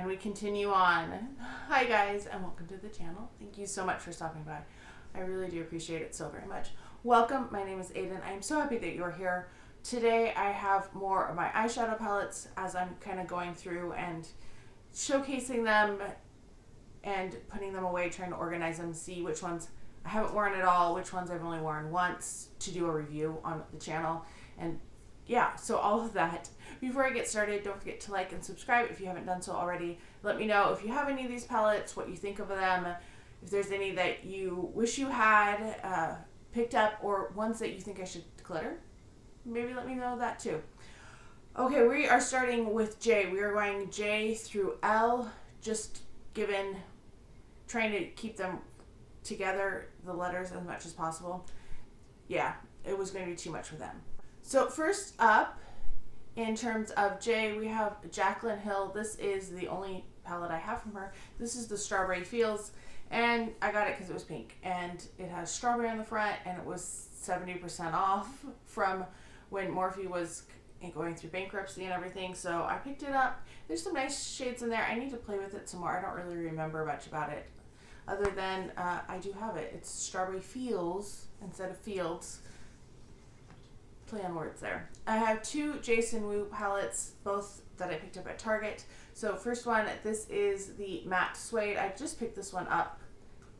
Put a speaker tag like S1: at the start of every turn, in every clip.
S1: and we continue on. Hi guys, and welcome to the channel. Thank you so much for stopping by. I really do appreciate it so very much. Welcome, my name is Aiden. I'm so happy that you're here. Today I have more of my eyeshadow palettes as I'm kind of going through and showcasing them and putting them away, trying to organize them, see which ones I haven't worn at all, which ones I've only worn once, to do a review on the channel. And yeah, so all of that. Before I get started, don't forget to like and subscribe if you haven't done so already. Let me know if you have any of these palettes, what you think of them, if there's any that you wish you had picked up, or ones that you think I should declutter. Maybe let me know that too. Okay, we are starting with J. We are going J through L, just trying to keep them together, the letters, as much as possible. Yeah, it was going to be too much for them. So first up, in terms of J, we have Jaclyn Hill. This is the only palette I have from her. This is the Strawberry Fields, and I got it because it was pink, and it has strawberry on the front, and it was 70% off from when Morphe was going through bankruptcy and everything, so I picked it up. There's some nice shades in there. I need to play with it some more. I don't really remember much about it, other than I do have it. It's Strawberry Fields instead of Fields. Play on words there. I have two Jason Wu palettes, both that I picked up at Target. So first one, this is the Matte Suede. I just picked this one up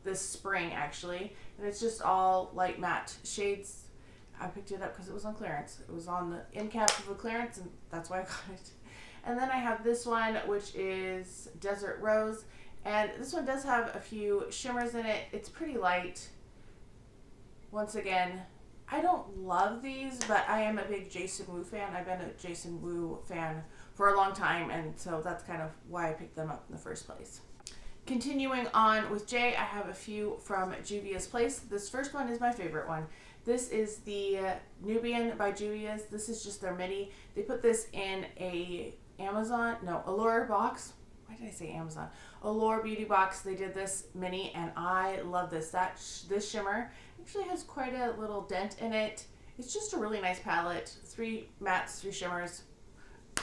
S1: this spring actually, and it's just all light matte shades. I picked it up because it was on clearance. It was on the end cap of the clearance, and that's why I got it. And then I have this one, which is Desert Rose, and this one does have a few shimmers in it. It's pretty light. Once again, I don't love these, but I am a big Jason Wu fan. I've been a Jason Wu fan for a long time, and so that's kind of why I picked them up in the first place. Continuing on with J, I have a few from Juvia's Place. This first one is my favorite one. This is the Nubian by Juvia's. This is just their mini. They put this in a Allure box. Why did I say Amazon? Allure beauty box. They did this mini, and I love this. This shimmer actually has quite a little dent in it. It's just a really nice palette. 3 mattes, 3 shimmers.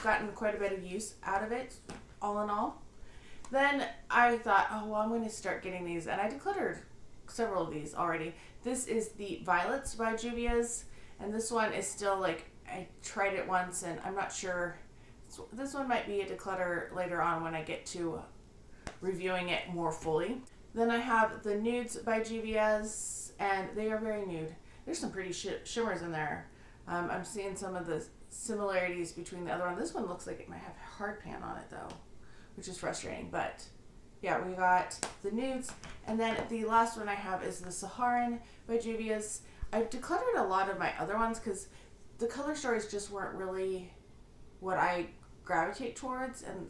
S1: Gotten quite a bit of use out of it, all in all. Then I thought, oh, well, I'm going to start getting these, and I decluttered several of these already. This is the Violets by Juvia's, and this one is still, like, I tried it once, and I'm not sure. This one might be a declutter later on when I get to reviewing it more fully. Then I have the Nudes by Juvia's, and they are very nude. There's some pretty shimmers in there. I'm seeing some of the similarities between the other one. This one looks like it might have hard pan on it, though, which is frustrating, but yeah, we got the Nudes. And then the last one I have is the Saharan by Juvia's. I've decluttered a lot of my other ones because the color stories just weren't really what I gravitate towards, and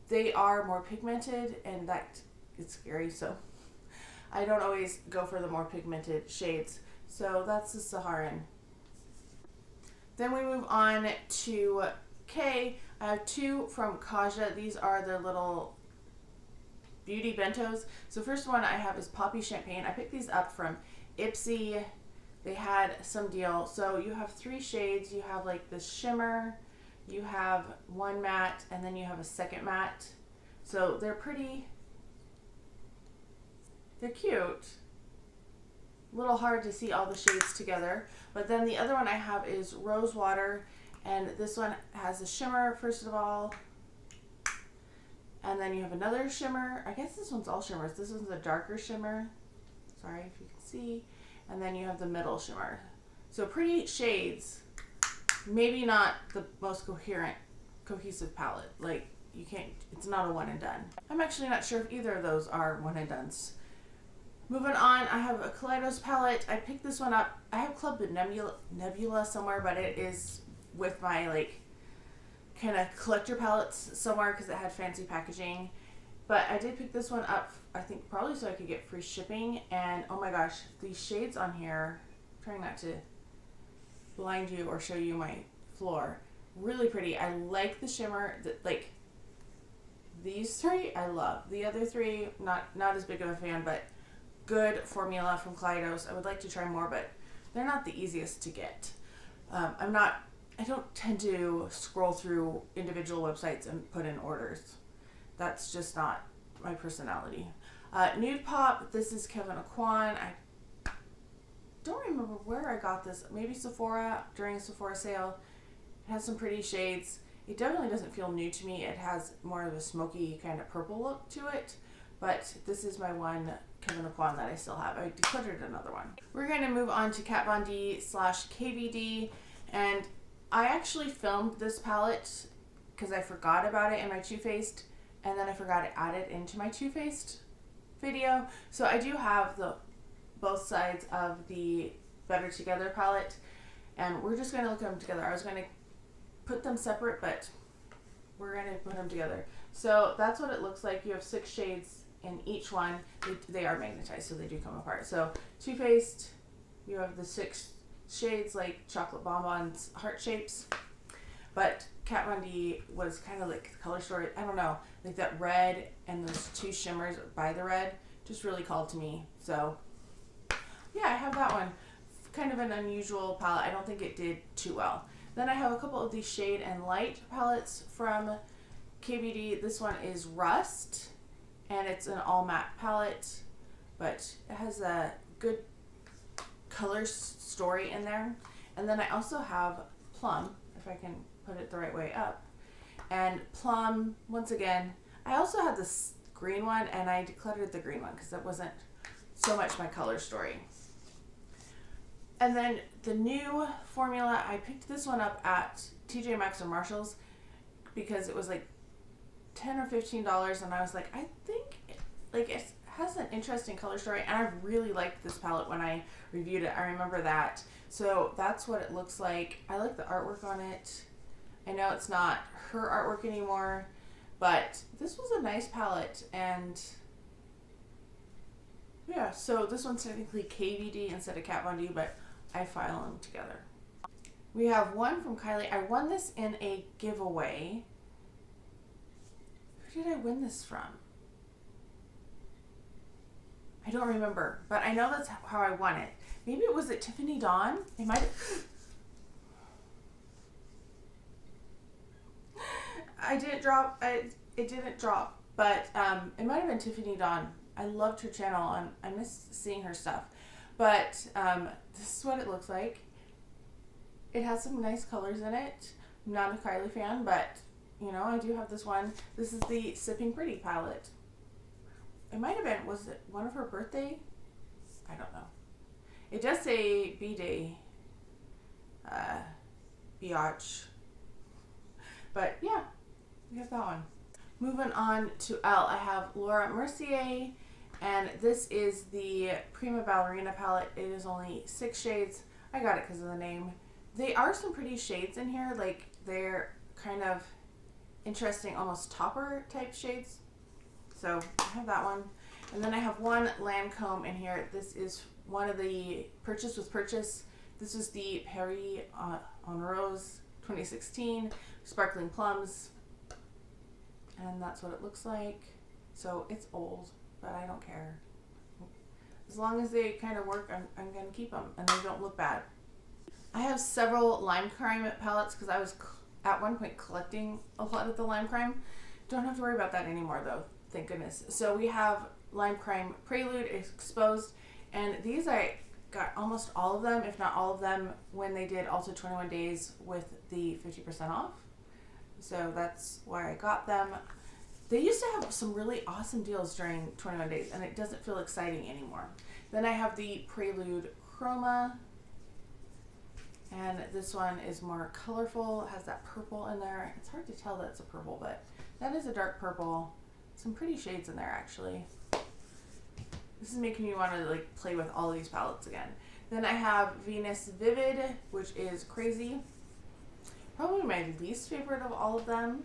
S1: they are more pigmented, and that is scary, so I don't always go for the more pigmented shades. So that's the Saharan. Then we move on to K. I have 2 from Kaja. These are their little beauty bentos. So first one I have is Poppy Champagne. I picked these up from Ipsy. They had some deal. So you have 3 shades. You have like this shimmer, you have 1 matte, and then you have a second matte. So they're pretty, they're cute. A little hard to see all the shades together. But then the other one I have is Rose Water, and this one has a shimmer first of all. And then you have another shimmer. I guess this one's all shimmers. This one's a darker shimmer. Sorry if you can see. And then you have the middle shimmer. So pretty shades. Maybe not the most cohesive palette. Like, you can't, it's not a one and done. I'm actually not sure if either of those are one and dones. Moving on, I have a Kaleidos palette. I picked this one up. I have Club Nebula somewhere, but it is with my, like, kind of collector palettes somewhere because it had fancy packaging. But I did pick this one up, I think probably so I could get free shipping. And oh my gosh, these shades on here, I'm trying not to blind you or show you my floor, really pretty. I like the shimmer. Like, these 3 I love. The other 3 not as big of a fan, but good formula from Kaleidos. I would like to try more, but they're not the easiest to get. I don't tend to scroll through individual websites and put in orders. that's just not my personality. Nude Pop, this is Kevin Aquan. I don't remember where I got this. Maybe Sephora, during a Sephora sale. It has some pretty shades. It definitely doesn't feel new to me. It has more of a smoky kind of purple look to it. But this is my one Kevin Aquan that I still have. I decluttered another one. We're going to move on to Kat Von D / KVD. And I actually filmed this palette because I forgot about it in my Too Faced. And then I forgot to add it into my Too Faced video. So I do have both sides of the Better Together palette. And we're just going to look at them together. I was going to put them separate, but we're going to put them together. So that's what it looks like. You have 6 shades in each one. They are magnetized, so they do come apart. So Too Faced, you have the 6 shades like chocolate bonbons, heart shapes. But Kat Von D was kind of like the color story. I don't know, like that red and those 2 shimmers by the red just really called to me. So yeah, I have that one. Kind of an unusual palette. I don't think it did too well. Then I have a couple of these Shade and Light palettes from KVD. This one is Rust, and it's an all matte palette, but it has a good color story in there. And then I also have Plum, if I can put it the right way up. And Plum, once again, I also had this green one, and I decluttered the green one because that wasn't so much my color story. And then the new formula, I picked this one up at TJ Maxx or Marshall's because it was like $10 or $15, and I was like, I think it has an interesting color story, and I really liked this palette when I reviewed it. I remember that. So that's what it looks like. I like the artwork on it. I know it's not her artwork anymore, but this was a nice palette. And yeah, so this one's technically KVD instead of Kat Von D, but I file them together. We have one from Kylie. I won this in a giveaway. Who did I win this from? I don't remember, but I know that's how I won it. Maybe it was at Tiffany Dawn. It might have. I didn't drop. It didn't drop, but it might have been Tiffany Dawn. I loved her channel, and I miss seeing her stuff. But this is what it looks like. It has some nice colors in it. I'm not a Kylie fan, but you know, I do have this one. This is the Sipping Pretty palette. It might have been, was it one of her birthday? I don't know. It does say B-Day, biatch. But yeah, we have that one. Moving on to L, I have Laura Mercier, and this is the Prima Ballerina palette. It is only 6 shades. I got it because of the name. They are some pretty shades in here, like they're kind of interesting, almost topper type shades. So I have that one. And then I have one Lancome in here. This is one of the Purchase with Purchase. This is the Paris en Rose 2016 Sparkling Plums. And that's what it looks like. So it's old, but I don't care. As long as they kind of work, I'm going to keep them, and they don't look bad. I have several Lime Crime palettes because I was at one point collecting a lot of the Lime Crime. Don't have to worry about that anymore though, thank goodness. So we have Lime Crime Prelude, Exposed, and these I got almost all of them, if not all of them, when they did also 21 days with the 50% off. So that's why I got them. They used to have some really awesome deals during 21 days, and it doesn't feel exciting anymore. Then I have the Prelude Chroma, and this one is more colorful. It has that purple in there. It's hard to tell that it's a purple, but that is a dark purple. Some pretty shades in there, actually. This is making me want to like play with all of these palettes again. Then I have Venus Vivid, which is crazy. Probably my least favorite of all of them,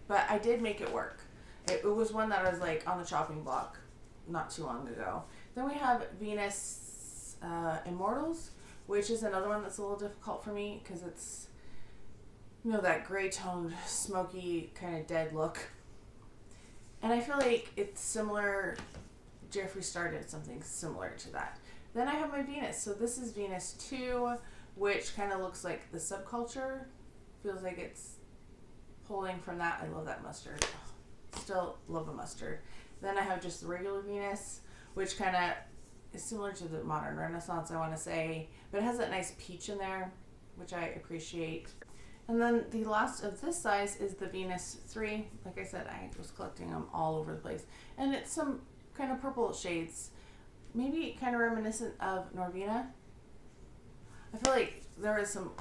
S1: but I did make it work. It was one that I was like on the chopping block not too long ago. Then we have Venus Immortals, which is another one that's a little difficult for me because it's, you know, that gray toned, smoky, kind of dead look. And I feel like it's similar, Jeffree Star did something similar to that. Then I have my Venus. So this is Venus 2, which kind of looks like the Subculture. Feels like it's pulling from that. I love that mustard. Oh, still love a mustard. Then I have just the regular Venus, which kind of is similar to the modern Renaissance, I want to say, but it has that nice peach in there, which I appreciate. And then the last of this size is the Venus 3. Like I said, I was collecting them all over the place. And it's some kind of purple shades, maybe kind of reminiscent of Norvina. I feel like there is some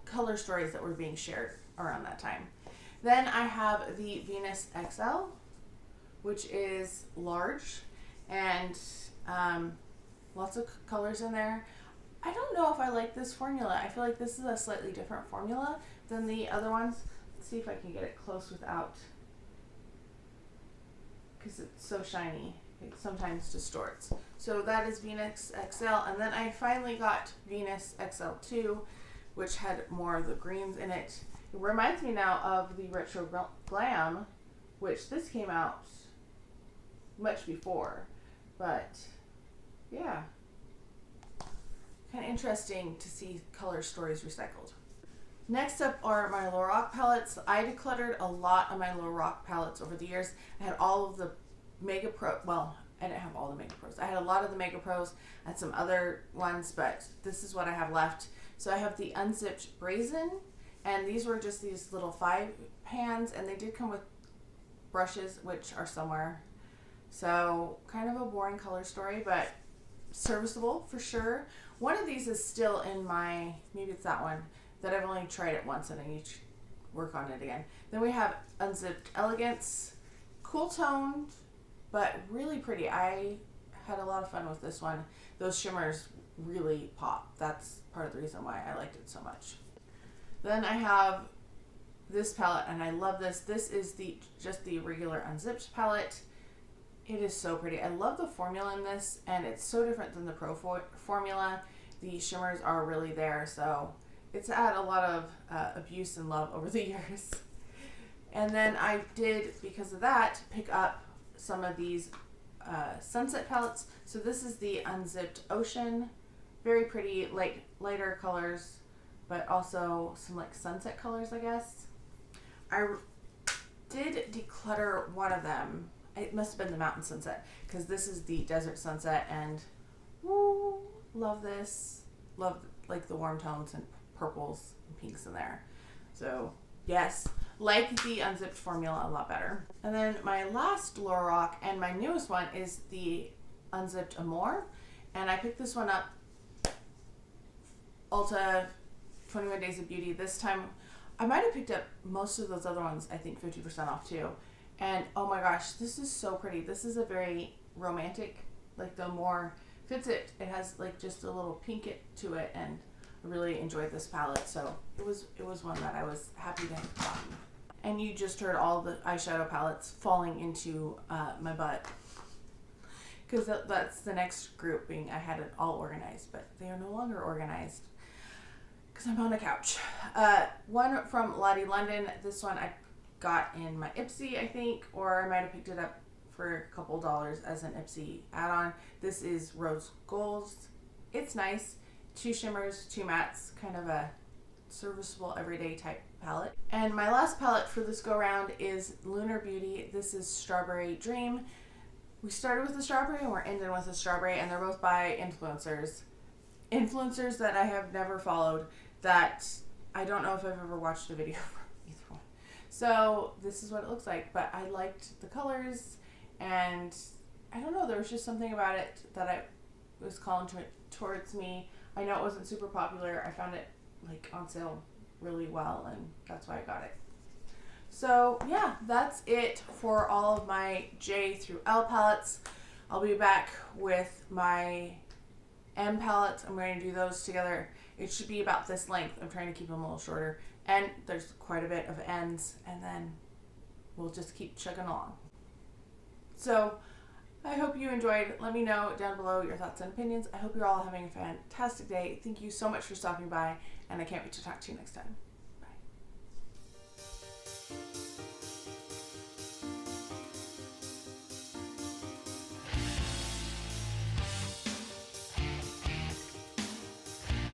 S1: color stories that were being shared around that time. Then I have the Venus XL, which is large and lots of colors in there. I don't know if I like this formula. I feel like this is a slightly different formula than the other ones. Let's see if I can get it close without, because it's so shiny, it sometimes distorts. So that is Venus XL, and then I finally got Venus XL2, which had more of the greens in it. It reminds me now of the Retro Glam, which this came out much before, but yeah, kind of interesting to see color stories recycled. Next up are my Lorac palettes. I decluttered a lot of my Lorac palettes over the years. I had all of the Mega Pro, well, I didn't have all the Mega Pros. I had a lot of the Mega Pros and some other ones, but this is what I have left. So I have the unzipped Brazen, and these were just these little 5 pans, and they did come with brushes, which are somewhere. So kind of a boring color story, but serviceable for sure. One of these is still in my, maybe it's that one, that I've only tried it once and I need to work on it again. Then we have Unzipped Elegance, cool toned, but really pretty. I had a lot of fun with this one. Those shimmers really pop. That's part of the reason why I liked it so much. Then I have this palette, and I love this. This is just the regular unzipped palette. It is so pretty. I love the formula in this, and it's so different than the Pro formula. The shimmers are really there, so it's had a lot of abuse and love over the years. And then I did, because of that, pick up some of these sunset palettes. So this is the Unzipped Ocean. Very pretty, lighter colors, but also some like sunset colors, I guess. I did declutter one of them. It must have been the Mountain Sunset, because this is the Desert Sunset, and woo, love this. Love like the warm tones and purples and pinks in there. So yes, like the unzipped formula a lot better. And then my last Lorac and my newest one is the Unzipped Amour, and I picked this one up Ulta 21 Days of Beauty. This time I might have picked up most of those other ones, I think 50% off too. And oh my gosh, this is so pretty. This is a very romantic, like the Amour fits it. It has like just a little pink to it, and I really enjoyed this palette. So it was one that I was happy to have gotten. And you just heard all the eyeshadow palettes falling into my butt, because that's the next grouping. I had it all organized, but they are no longer organized because I'm on a couch. One from Lottie London. This one I got in my Ipsy, I think, or I might have picked it up for a couple dollars as an Ipsy add-on. This is Rose Gold. It's nice. 2 shimmers, 2 mattes, kind of a serviceable everyday type palette. And my last palette for this go round is Lunar Beauty. This is Strawberry Dream. We started with the strawberry and we're ending with the strawberry, and they're both by influencers that I have never followed, that I don't know if I've ever watched a video from either one. So this is what it looks like, but I liked the colors, and I don't know, there was just something about it that I was calling towards me. I know it wasn't super popular. I found it like on sale really well, and that's why I got it. So yeah, that's it for all of my J through L palettes. I'll be back with my M palettes. I'm going to do those together. It should be about this length. I'm trying to keep them a little shorter, and there's quite a bit of ends, and then we'll just keep chugging along. So I hope you enjoyed. Let me know down below your thoughts and opinions. I hope you're all having a fantastic day. Thank you so much for stopping by, and I can't wait to talk to you next time.